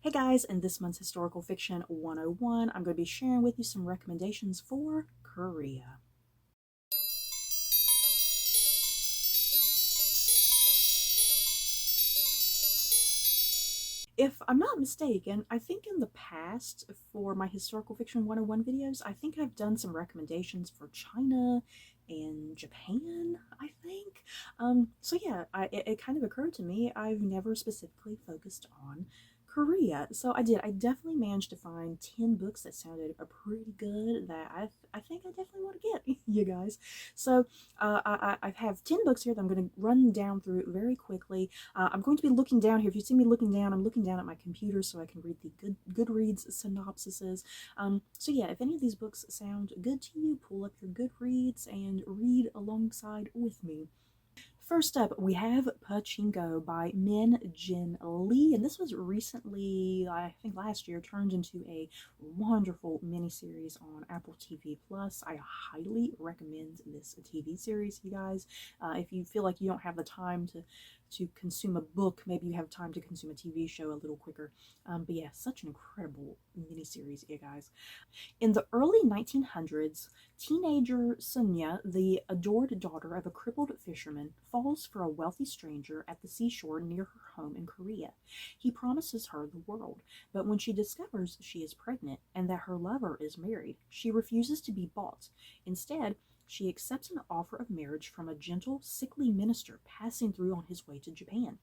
Hey guys, in this month's Historical Fiction 101, I'm going to be sharing with you some recommendations for Korea. If I'm not mistaken, I think in the past for my Historical Fiction 101 videos, I think I've done some recommendations for China and Japan, I think. So yeah, it kind of occurred to me I've never specifically focused on Korea. So I did. I definitely managed to find 10 books that sounded pretty good that I think I definitely want to get, you guys. So I have 10 books here that I'm going to run down through very quickly. I'm going to be looking down here. If you see me looking down, I'm looking down at my computer so I can read the Goodreads synopsises. So yeah, if any of these books sound good to you, pull up your Goodreads and read alongside with me. First up, we have Pachinko by Min Jin Lee, and this was recently, I think last year, turned into a wonderful miniseries on Apple TV Plus. I highly recommend this TV series, you guys. If you feel like you don't have the time to consume a book, maybe you have time to consume a TV show a little quicker. But yeah, such an incredible miniseries, you guys. In the early 1900s, teenager Sunya, the adored daughter of a crippled fisherman, falls for a wealthy stranger at the seashore near her home in Korea. He promises her the world, but when she discovers she is pregnant and that her lover is married, she refuses to be bought. Instead, she accepts an offer of marriage from a gentle, sickly minister passing through on his way to Japan.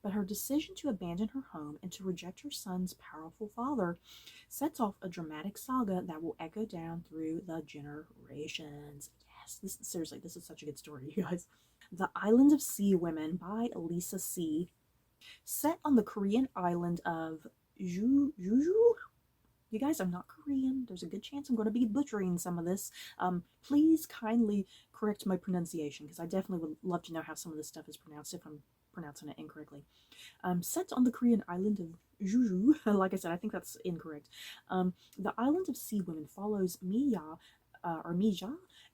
But her decision to abandon her home and to reject her son's powerful father sets off a dramatic saga that will echo down through the generations. Yes, seriously, this is such a good story, you guys. The Island of Sea Women by Lisa C. Set on the Korean island of Jeju. You guys, I'm not Korean. There's a good chance I'm going to be butchering some of this. Please kindly correct my pronunciation because I definitely would love to know how some of this stuff is pronounced if I'm pronouncing it incorrectly. Set on the Korean island of Jeju, like I said, I think that's incorrect. The Island of Sea Women follows Mija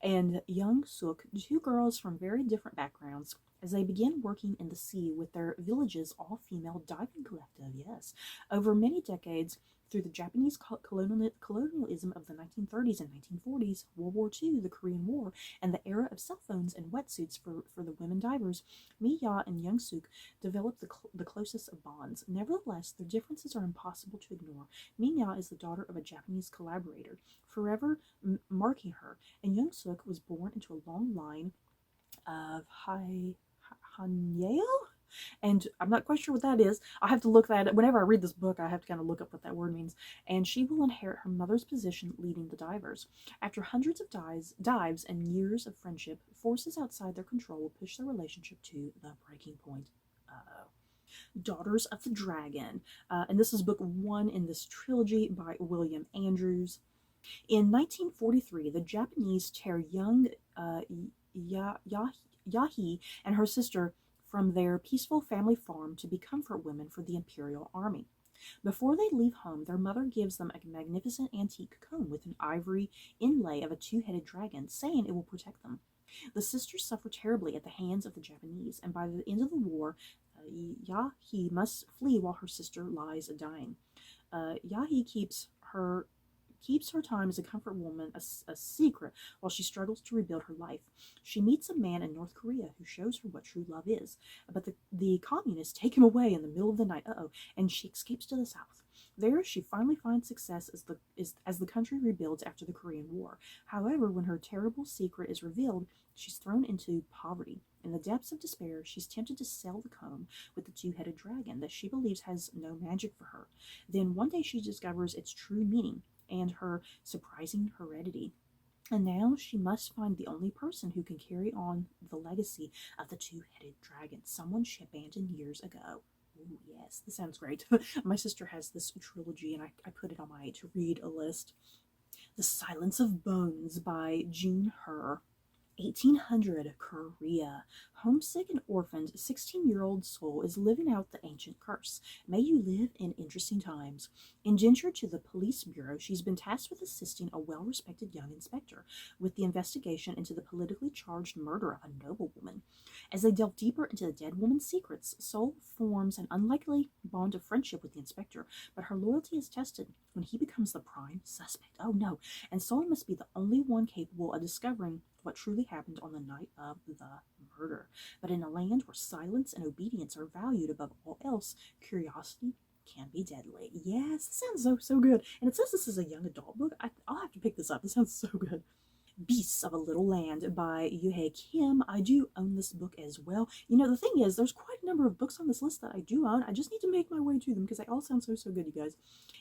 and Young Suk, two girls from very different backgrounds, as they begin working in the sea with their village's all-female diving collective. Yes, over many decades, through the Japanese colonialism of the 1930s and 1940s, World War II, the Korean War, and the era of cell phones and wetsuits for the women divers, Miya and Youngsuk develop the closest of bonds. Nevertheless, their differences are impossible to ignore. Miya is the daughter of a Japanese collaborator, forever marking her, and Youngsuk was born into a long line of Hanyeo, and I'm not quite sure what that is. I have to look that whenever I read this book. I have to kind of look up what that word means. And she will inherit her mother's position leading the divers. After hundreds of dives and years of friendship, forces outside their control will push their relationship to the breaking point. Daughters of the Dragon, and this is book one in this trilogy by William Andrews. In 1943, the Japanese tear young Yahi and her sister from their peaceful family farm to be comfort women for the Imperial Army. Before they leave home, their mother gives them a magnificent antique comb with an ivory inlay of a two-headed dragon, saying it will protect them. The sisters suffer terribly at the hands of the Japanese, and by the end of the war, Yahi must flee while her sister lies dying. Yahi keeps her time as a comfort woman a secret while she struggles to rebuild her life. She meets a man in North Korea who shows her what true love is, but the communists take him away in the middle of the night, and she escapes to the south. There, she finally finds success as the country rebuilds after the Korean War. However, when her terrible secret is revealed, she's thrown into poverty. In the depths of despair, she's tempted to sell the comb with the two-headed dragon that she believes has no magic for her. Then one day she discovers its true meaning and her surprising heredity. And now she must find the only person who can carry on the legacy of the two-headed dragon, someone she abandoned years ago. Ooh, yes, this sounds great. My sister has this trilogy, and I put it on my to-read list. The Silence of Bones by June Her. 1800 Korea. Homesick and orphaned, 16-year-old Seoul is living out the ancient curse. May you live in interesting times. Indentured to the police bureau, she's been tasked with assisting a well-respected young inspector with the investigation into the politically charged murder of a noblewoman. As they delve deeper into the dead woman's secrets, Seoul forms an unlikely bond of friendship with the inspector, but her loyalty is tested when he becomes the prime suspect. Oh no, and Seoul must be the only one capable of discovering what truly happened on the night of the murder. But in a land where silence and obedience are valued above all else, curiosity can be deadly. Yes, this sounds so good. And it says this is a young adult book. I'll have to pick this up. This sounds so good. Beasts of a Little Land by Yoo Kim. I do own this book as well. You know, the thing is, there's quite a number of books on this list that I do own. I just need to make my way to them because they all sound so good, you guys.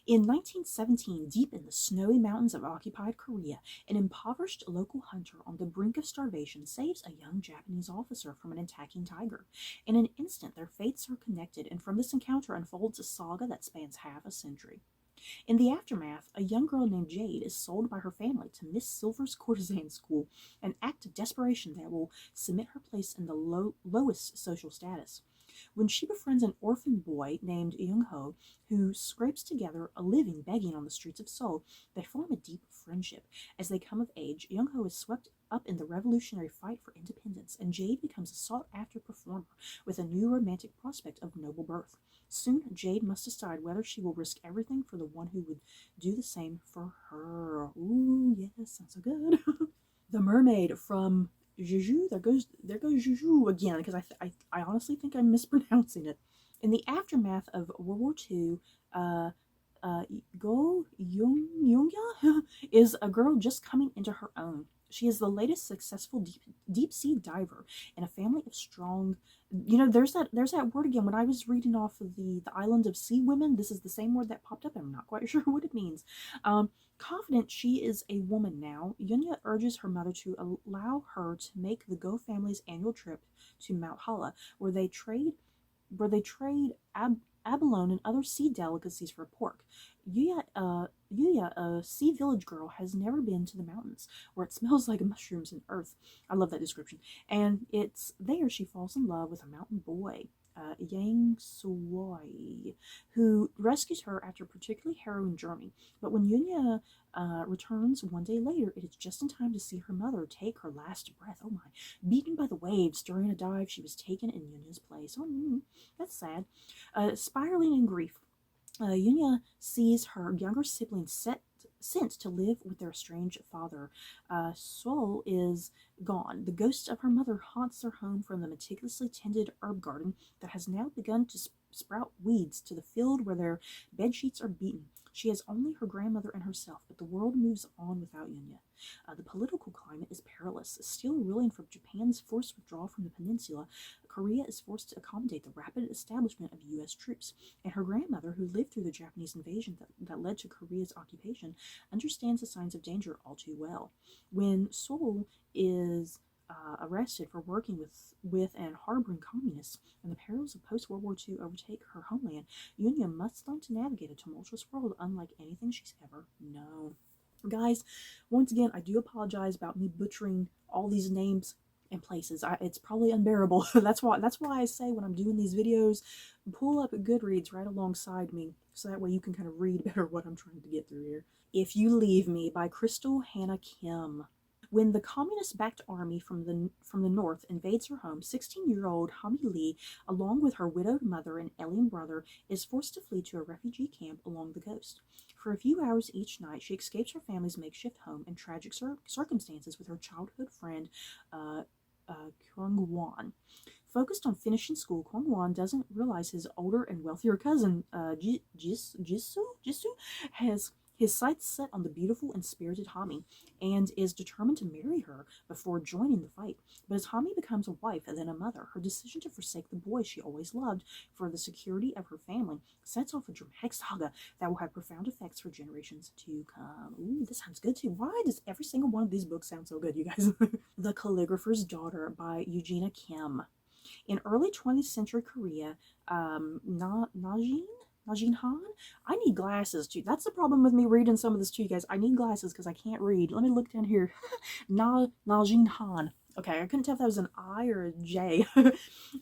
In 1917, deep in the snowy mountains of occupied Korea, an impoverished local hunter on the brink of starvation saves a young Japanese officer from an attacking tiger. In an instant, their fates are connected, and from this encounter unfolds a saga that spans half a century. In the aftermath, a young girl named Jade is sold by her family to Miss Silver's courtesan school, an act of desperation that will cement her place in the lowest social status. When she befriends an orphan boy named Young-ho, who scrapes together a living begging on the streets of Seoul, they form a deep friendship. As they come of age, Young-ho is swept up in the revolutionary fight for independence, and Jade becomes a sought-after performer with a new romantic prospect of noble birth. Soon, Jade must decide whether she will risk everything for the one who would do the same for her. Ooh, yes, sounds so good. The Mermaid from Juju. There goes Juju again, because I honestly think I'm mispronouncing it. In the aftermath of World War II, Go Youngya is a girl just coming into her own. She is the latest successful deep sea diver in a family of strong. You know, there's that word again. When I was reading off of the island of sea women, this is the same word that popped up. I'm not quite sure what it means. Confident she is a woman now, Yunya urges her mother to allow her to make the Go family's annual trip to Mount Hala, where they trade abalone and other sea delicacies for pork. Yuya, a sea village girl, has never been to the mountains, where it smells like mushrooms and earth. I love that description. And it's there she falls in love with a mountain boy, Yang Suoi, who rescues her after a particularly harrowing journey. But when Yunya returns one day later, it is just in time to see her mother take her last breath. Oh my. Beaten by the waves during a dive, she was taken in Yunya's place. Oh, that's sad. Spiraling in grief, Yunya sees her younger siblings sent to live with their estranged father. Seoul is gone. The ghost of her mother haunts their home from the meticulously tended herb garden that has now begun to sprout weeds to the field where their bed sheets are beaten. She has only her grandmother and herself, but the world moves on without Yunya. The political climate is perilous. Still reeling from Japan's forced withdrawal from the peninsula, Korea is forced to accommodate the rapid establishment of U.S. troops, and her grandmother, who lived through the Japanese invasion that led to Korea's occupation, understands the signs of danger all too well. When Seoul is arrested for working with and harboring communists, and the perils of post-World War II overtake her homeland, Yunya must learn to navigate a tumultuous world unlike anything she's ever known. Guys, once again, I do apologize about me butchering all these names and places. It's probably unbearable. that's why I say when I'm doing these videos, pull up Goodreads right alongside me, so that way you can kind of read better what I'm trying to get through here. If You Leave Me by Crystal Hannah Kim. When the communist-backed army from the north invades her home, 16-year-old Hami Lee, along with her widowed mother and alien brother, is forced to flee to a refugee camp along the coast. For a few hours each night, she escapes her family's makeshift home in tragic circumstances with her childhood friend, Kwang-won. Focused on finishing school, Kwang-won doesn't realize his older and wealthier cousin, Jisoo, has his sights set on the beautiful and spirited Hami, and is determined to marry her before joining the fight. But as Hami becomes a wife and then a mother, her decision to forsake the boy she always loved for the security of her family sets off a dramatic saga that will have profound effects for generations to come. Ooh, this sounds good too. Why does every single one of these books sound so good, you guys? The Calligrapher's Daughter by Eugenia Kim. In early 20th century Korea, Najin Han? I need glasses too. That's the problem with me reading some of this too, you guys. I need glasses because I can't read. Let me look down here. Najin Han Okay, I couldn't tell if that was an I or a J.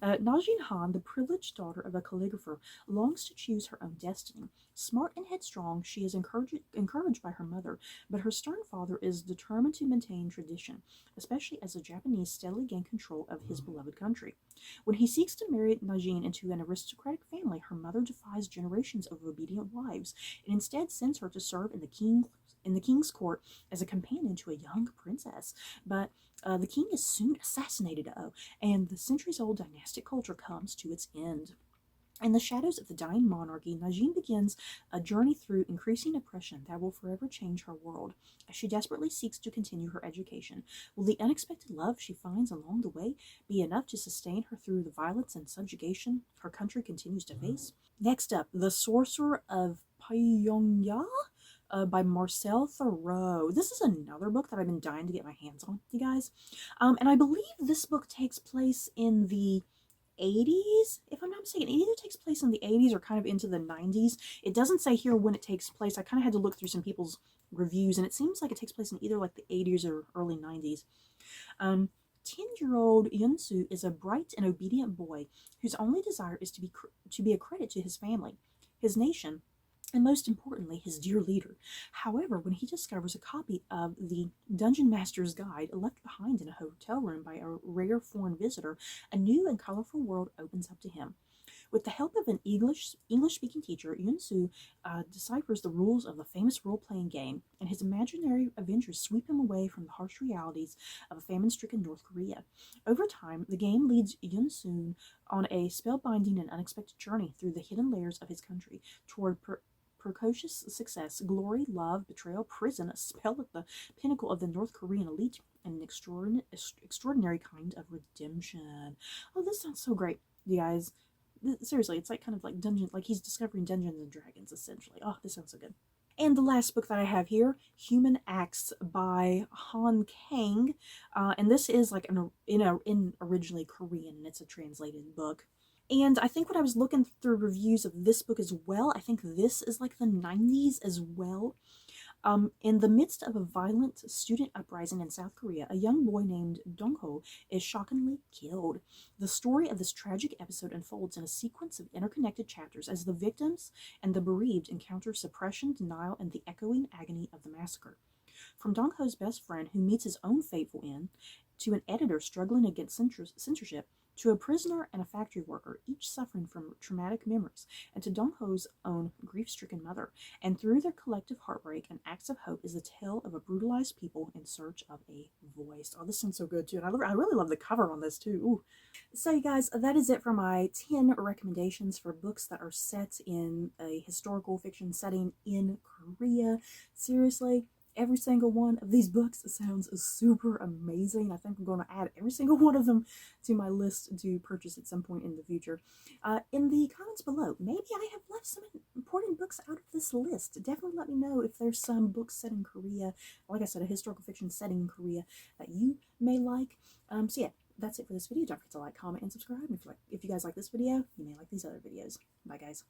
Najin Han, the privileged daughter of a calligrapher, longs to choose her own destiny. Smart and headstrong, she is encouraged by her mother, but her stern father is determined to maintain tradition, especially as the Japanese steadily gain control of his beloved country. When he seeks to marry Najin into an aristocratic family, her mother defies generations of obedient wives and instead sends her to serve in the king's court as a companion to a young princess. But the king is soon assassinated, and the centuries-old dynastic culture comes to its end. In the shadows of the dying monarchy, Najin begins a journey through increasing oppression that will forever change her world. As she desperately seeks to continue her education, will the unexpected love she finds along the way be enough to sustain her through the violence and subjugation her country continues to face? Next up, The Sorcerer of Pyongyang by Marcel Thoreau. This is another book that I've been dying to get my hands on, you guys. And I believe this book takes place in the 80s, if I'm not mistaken. It either takes place in the 80s or kind of into the 90s. It doesn't say here when it takes place. I kind of had to look through some people's reviews, and it seems like it takes place in either like the 80s or early 90s. 10-year-old Yunsu is a bright and obedient boy whose only desire is to be a credit to his family, his nation, and most importantly, his dear leader. However, when he discovers a copy of the Dungeon Master's Guide left behind in a hotel room by a rare foreign visitor, a new and colorful world opens up to him. With the help of an English-speaking teacher, Yunsu deciphers the rules of the famous role-playing game, and his imaginary adventures sweep him away from the harsh realities of a famine-stricken North Korea. Over time, the game leads Yunsu on a spellbinding and unexpected journey through the hidden layers of his country toward precocious success, glory, love, betrayal, prison, a spell at the pinnacle of the North Korean elite, and an extraordinary kind of redemption. Oh, this sounds so great, you guys. Seriously, it's like kind of like he's discovering Dungeons and Dragons, essentially. Oh, this sounds so good. And the last book that I have here, Human Acts by Han Kang, and this is like in originally Korean, and it's a translated book. And I think when I was looking through reviews of this book as well, I think this is like the 90s as well. In the midst of a violent student uprising in South Korea, a young boy named Dongho is shockingly killed. The story of this tragic episode unfolds in a sequence of interconnected chapters as the victims and the bereaved encounter suppression, denial, and the echoing agony of the massacre. From Dongho's best friend, who meets his own fateful end, to an editor struggling against censorship, to a prisoner and a factory worker, each suffering from traumatic memories, and to Dongho's own grief-stricken mother. And through their collective heartbreak and acts of hope is the tale of a brutalized people in search of a voice. Oh, this sounds so good, too. And I really love the cover on this, too. Ooh. So, you guys, that is it for my 10 recommendations for books that are set in a historical fiction setting in Korea. Seriously, every single one of these books sounds super amazing. I think I'm going to add every single one of them to my list to purchase at some point in the future. In the comments below, maybe I have left some important books out of this list. Definitely let me know if there's some books set in Korea, like I said, a historical fiction setting in Korea that you may like. So yeah, that's it for this video. Don't forget to like, comment, and subscribe. If you guys like this video, you may like these other videos. Bye, guys.